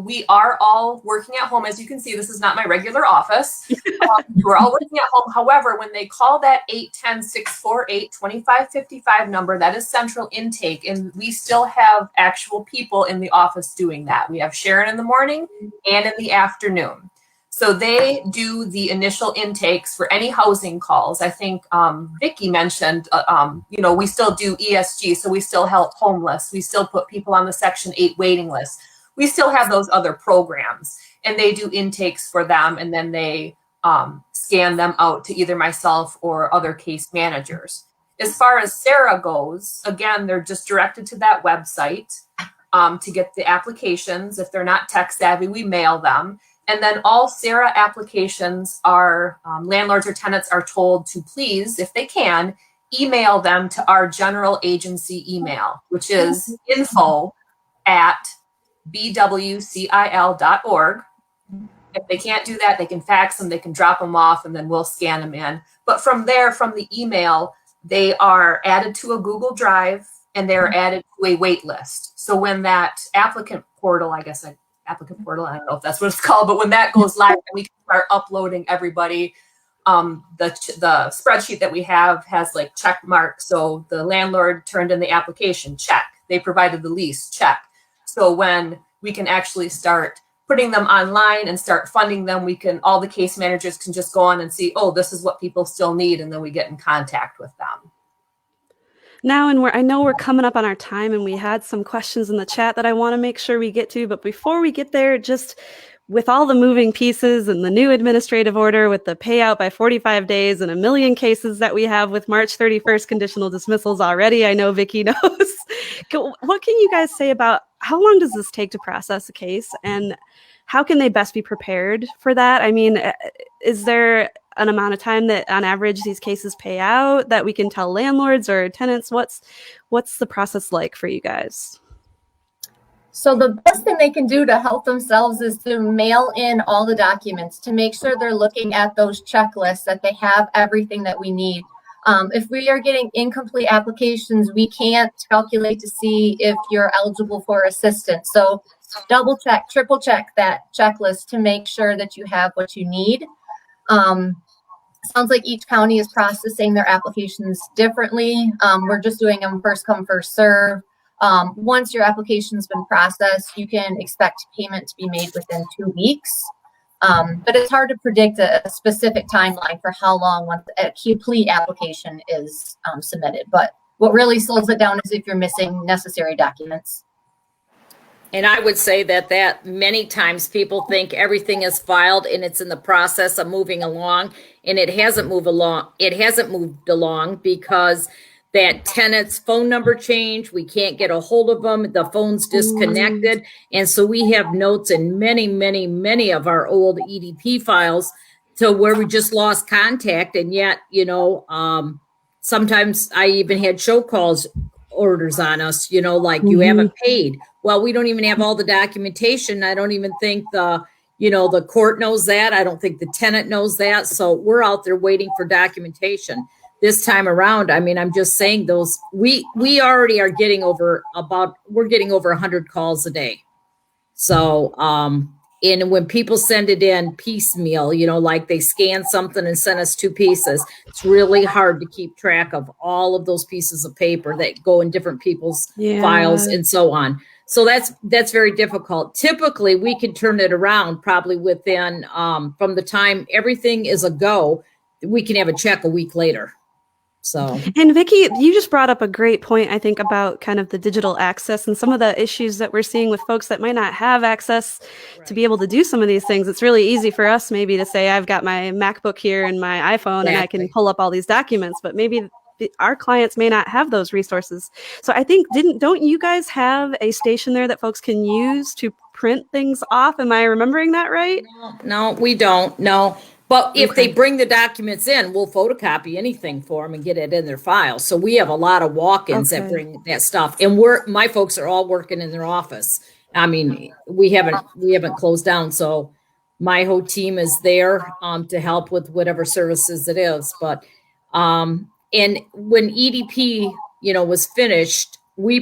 We are all working at home. As you can see, this is not my regular office. We're all working at home. However, when they call that 810-648-2555 number, that is central intake. And we still have actual people in the office doing that. We have Sharon in the morning and in the afternoon. So they do the initial intakes for any housing calls. I think Vicki mentioned, we still do ESG. So we still help homeless. We still put people on the Section 8 waiting list. We still have those other programs, and they do intakes for them, and then they scan them out to either myself or other case managers. As far as CERA goes, again, they're just directed to that website to get the applications. If they're not tech savvy, we mail them. And then all CERA applications are, landlords or tenants are told to please, if they can, email them to our general agency email, which is info@bwcil.org. If they can't do that, they can fax them, they can drop them off, and then we'll scan them in. But from there, from the email, they are added to a Google Drive and they're added to a wait list. So when that applicant portal, I don't know if that's what it's called, but when that goes live, we can start uploading everybody. The spreadsheet that we have has like check marks. So the landlord turned in the application, check. They provided the lease, check. So when we can actually start putting them online and start funding them, all the case managers can just go on and see, oh, this is what people still need. And then we get in contact with them. Now, and I know we're coming up on our time, and we had some questions in the chat that I want to make sure we get to. But before we get there, just with all the moving pieces and the new administrative order with the payout by 45 days and a million cases that we have with March 31st conditional dismissals already, I know Vicki knows. What can you guys say about how long does this take to process a case, and how can they best be prepared for that? I mean, is there an amount of time that on average these cases pay out that we can tell landlords or tenants? What's the process like for you guys? So the best thing they can do to help themselves is to mail in all the documents to make sure they're looking at those checklists, that they have everything that we need. If we are getting incomplete applications, we can't calculate to see if you're eligible for assistance. So double check, triple check that checklist to make sure that you have what you need. Sounds like each county is processing their applications differently. We're just doing them first come, first serve. Once your application's been processed, you can expect payment to be made within 2 weeks. But it's hard to predict a specific timeline for how long once a complete application is submitted. But what really slows it down is if you're missing necessary documents. And I would say that many times people think everything is filed and it's in the process of moving along, and it hasn't moved along. It hasn't moved along because that tenant's phone number changed. We can't get a hold of them. The phone's disconnected. And so we have notes in many of our old EDP files to where we just lost contact. And yet, sometimes I even had show calls orders on us, like you haven't paid. Well, we don't even have all the documentation. I don't even think the court knows that. I don't think the tenant knows that. So we're out there waiting for documentation. This time around, I mean, I'm just saying we already are getting over 100 calls a day. So, and when people send it in piecemeal, like they scan something and send us 2 pieces, it's really hard to keep track of all of those pieces of paper that go in different people's files and so on. So that's very difficult. Typically, we can turn it around probably within, from the time everything is a go, we can have a check a week later. So, and Vicki, you just brought up a great point, I think, about kind of the digital access and some of the issues that we're seeing with folks that might not have access to be able to do some of these things. It's really easy for us maybe to say, I've got my MacBook here and my iPhone and I can pull up all these documents, but maybe our clients may not have those resources. So I think, don't you guys have a station there that folks can use to print things off? Am I remembering that right? No, we don't. No. But if they bring the documents in, we'll photocopy anything for them and get it in their file. So we have a lot of walk-ins that bring that stuff. And my folks are all working in their office. I mean, we haven't closed down. So my whole team is there to help with whatever services it is. But and when EDP, was finished, we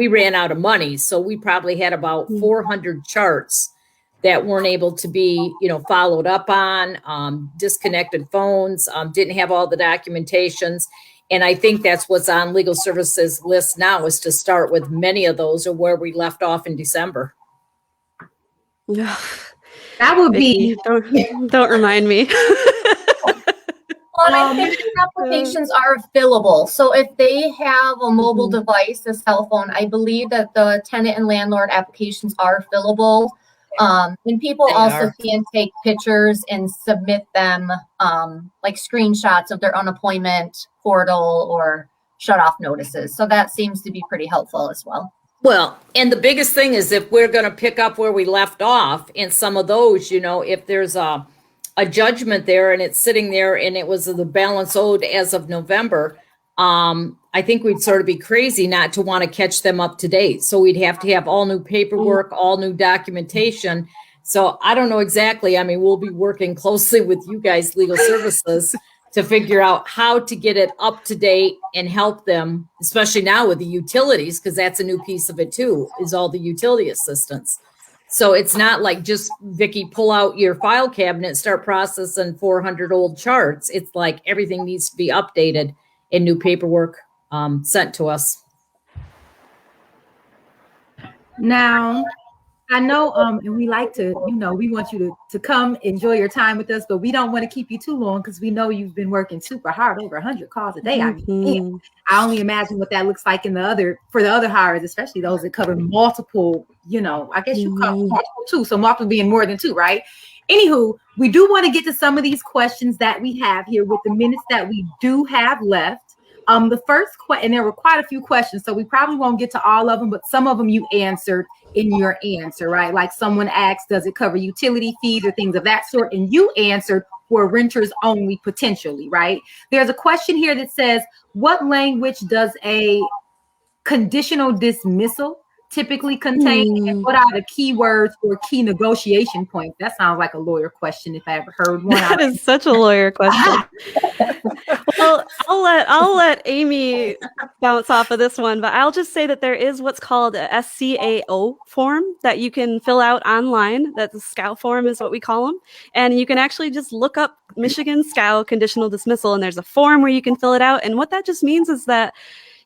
ran out of money. So we probably had about 400 charts that weren't able to be, followed up on, disconnected phones, didn't have all the documentations. And I think that's what's on legal services list now, is to start with many of those, or where we left off in December. That would be. Don't remind me. Well, I think the applications are fillable. So if they have a mobile device, a cell phone, I believe that the tenant and landlord applications are fillable. And people can take pictures and submit them, like screenshots of their unemployment portal or shut off notices. So that seems to be pretty helpful as well. Well, and the biggest thing is if we're going to pick up where we left off, and some of those, if there's a judgment there and it's sitting there and it was the balance owed as of November, I think we'd sort of be crazy not to want to catch them up to date. So we'd have to have all new paperwork, all new documentation. So I don't know exactly. I mean, we'll be working closely with you guys, legal services, to figure out how to get it up to date and help them, especially now with the utilities, because that's a new piece of it too, is all the utility assistance. So it's not like just, Vicki, pull out your file cabinet, start processing 400 old charts. It's like everything needs to be updated and new paperwork sent to us. Now, I know, and we like to, we want you to come enjoy your time with us, but we don't want to keep you too long because we know you've been working super hard, over 100 calls a day. I only imagine what that looks like for the other HARAs, especially those that cover multiple, I guess you cover multiple too, so multiple being more than two, right? Anywho, we do want to get to some of these questions that we have here with the minutes that we do have left. The first question, and there were quite a few questions, so we probably won't get to all of them, but some of them you answered in your answer, right? Like someone asked, does it cover utility fees or things of that sort? And you answered for renters only potentially, right? There's a question here that says, what language does a conditional dismissal typically contain? And what are the key words or key negotiation points? That sounds like a lawyer question if I ever heard one. That is such a lawyer question. Well, I'll let Amy bounce off of this one, but I'll just say that there is what's called a SCAO form that you can fill out online. That's a SCAO form is what we call them. And you can actually just look up Michigan SCAO conditional dismissal, and there's a form where you can fill it out. And what that just means is that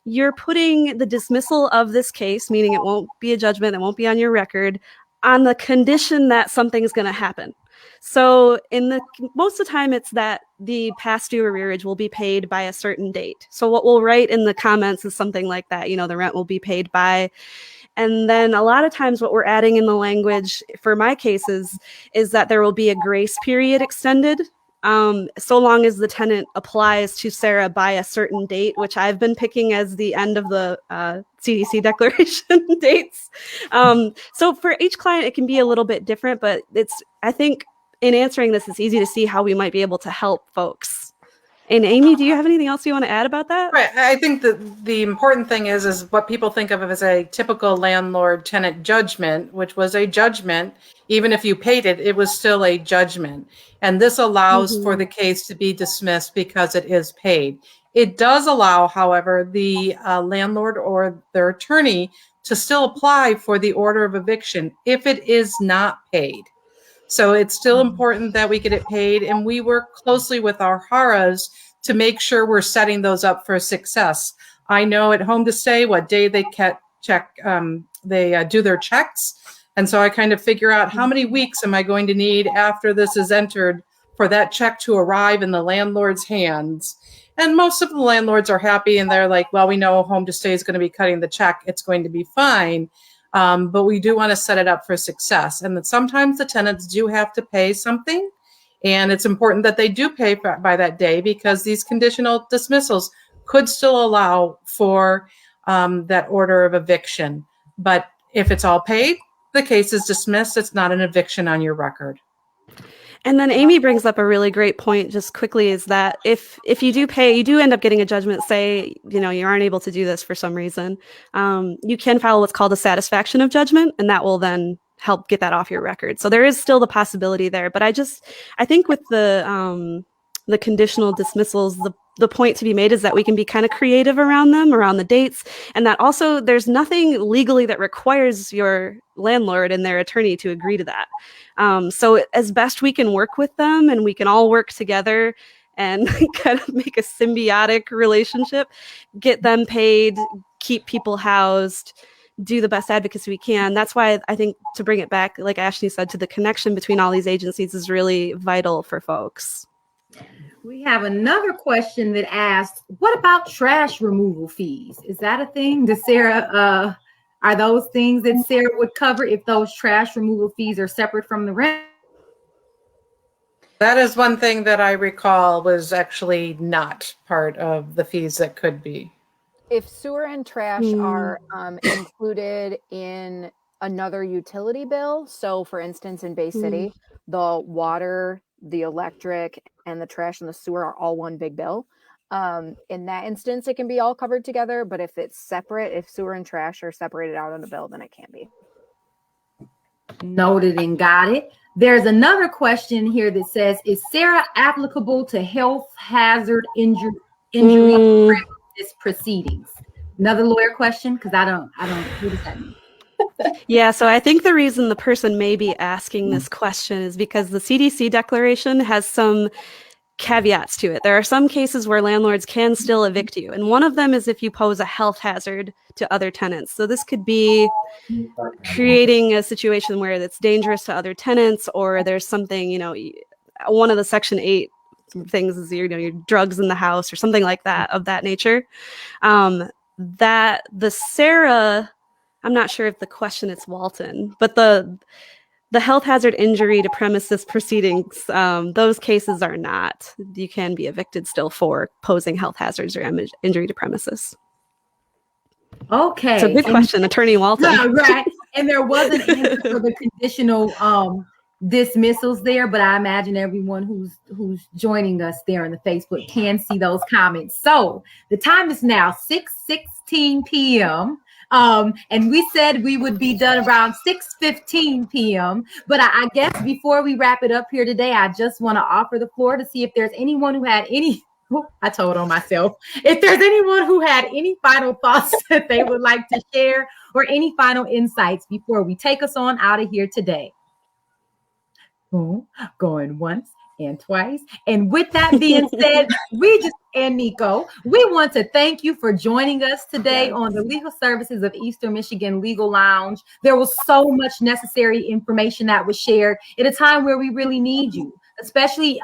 you're putting the dismissal of this case, meaning it won't be a judgment, it won't be on your record, on the condition that something's going to happen. So most of the time it's that the past due arrearage will be paid by a certain date. So what we'll write in the comments is something like that, the rent will be paid by. And then a lot of times what we're adding in the language for my cases is that there will be a grace period extended. So long as the tenant applies to CERA by a certain date, which I've been picking as the end of the CDC declaration dates. So for each client, it can be a little bit different, but I think in answering this, it's easy to see how we might be able to help folks. And Amy, do you have anything else you want to add about that? Right. I think that the important thing is what people think of as a typical landlord-tenant judgment, which was a judgment. Even if you paid it, it was still a judgment. And this allows for the case to be dismissed because it is paid. It does allow, however, the landlord or their attorney to still apply for the order of eviction if it is not paid. So it's still important that we get it paid, and we work closely with our HARAs to make sure we're setting those up for success. I know at Home to Stay what day they do their checks, and so I kind of figure out how many weeks am I going to need after this is entered for that check to arrive in the landlord's hands. And most of the landlords are happy, and they're like, well, we know Home to Stay is going to be cutting the check. It's going to be fine. But we do want to set it up for success. And that sometimes the tenants do have to pay something. And it's important that they do pay by that day, because these conditional dismissals could still allow for that order of eviction. But if it's all paid, the case is dismissed. It's not an eviction on your record. And then Amy brings up a really great point just quickly, is that if you do pay, you do end up getting a judgment, say, you aren't able to do this for some reason, you can file what's called a satisfaction of judgment, and that will then help get that off your record. So there is still the possibility there. But I think with the conditional dismissals, the point to be made is that we can be kind of creative around them, around the dates, and that also there's nothing legally that requires your landlord and their attorney to agree to that. So as best we can work with them, and we can all work together and kind of make a symbiotic relationship, get them paid, keep people housed, do the best advocacy we can. That's why I think, to bring it back, like Ashley said, to the connection between all these agencies is really vital for folks. We have another question that asks, what about trash removal fees? Is that a thing? Does CERA, are those things that CERA would cover if those trash removal fees are separate from the rent? That is one thing that I recall was actually not part of the fees that could be. If sewer and trash are included in another utility bill, so for instance, in Bay City, the water, the electric, and the trash and the sewer are all one big bill. In that instance, it can be all covered together. But if it's separate, if sewer and trash are separated out on the bill, then it can't be. Noted and got it. There's another question here that says, is CERA applicable to health hazard injury premises proceedings? Another lawyer question, because I don't, what does that mean? Yeah, so I think the reason the person may be asking this question is because the CDC declaration has some caveats to it. There are some cases where landlords can still evict you, and one of them is if you pose a health hazard to other tenants. So this could be creating a situation where it's dangerous to other tenants, or there's something, you know, one of the Section 8 things is your drugs in the house or something like that, of that nature. That the CERA, I'm not sure if the question is Walton, but the health hazard injury to premises proceedings, those cases are not. You can be evicted still for posing health hazards or injury to premises. Okay. So good question, Attorney Walton. Right. And there was an answer for the conditional dismissals there, but I imagine everyone who's joining us there in the Facebook can see those comments. So the time is now 6:16 p.m. And we said we would be done around 6:15 p.m. But I guess before we wrap it up here today, I just want to offer the floor to see if there's anyone who had any, I told on myself, if there's anyone who had any final thoughts that they would like to share or any final insights before we take us on out of here today. Going once and twice. And with that being said, and Nico, we want to thank you for joining us today on the Legal Services of Eastern Michigan Legal Lounge. There was so much necessary information that was shared at a time where we really need you, especially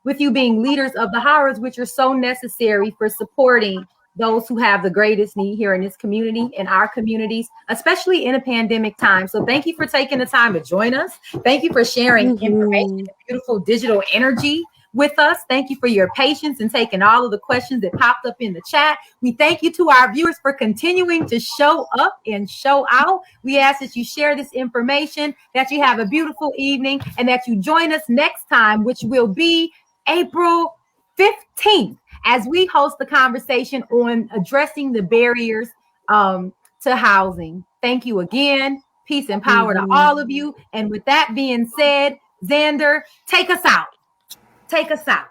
with you being leaders of the HARAs, which are so necessary for supporting those who have the greatest need here in this community, in our communities, especially in a pandemic time. So thank you for taking the time to join us. Thank you for sharing information and beautiful digital energy with us. Thank you for your patience and taking all of the questions that popped up in the chat. We thank you to our viewers for continuing to show up and show out. We ask that you share this information, that you have a beautiful evening, and that you join us next time, which will be April 15th, as we host the conversation on addressing the barriers to housing. Thank you again. Peace and power to all of you. And with that being said, Xander, take us out. Take us out.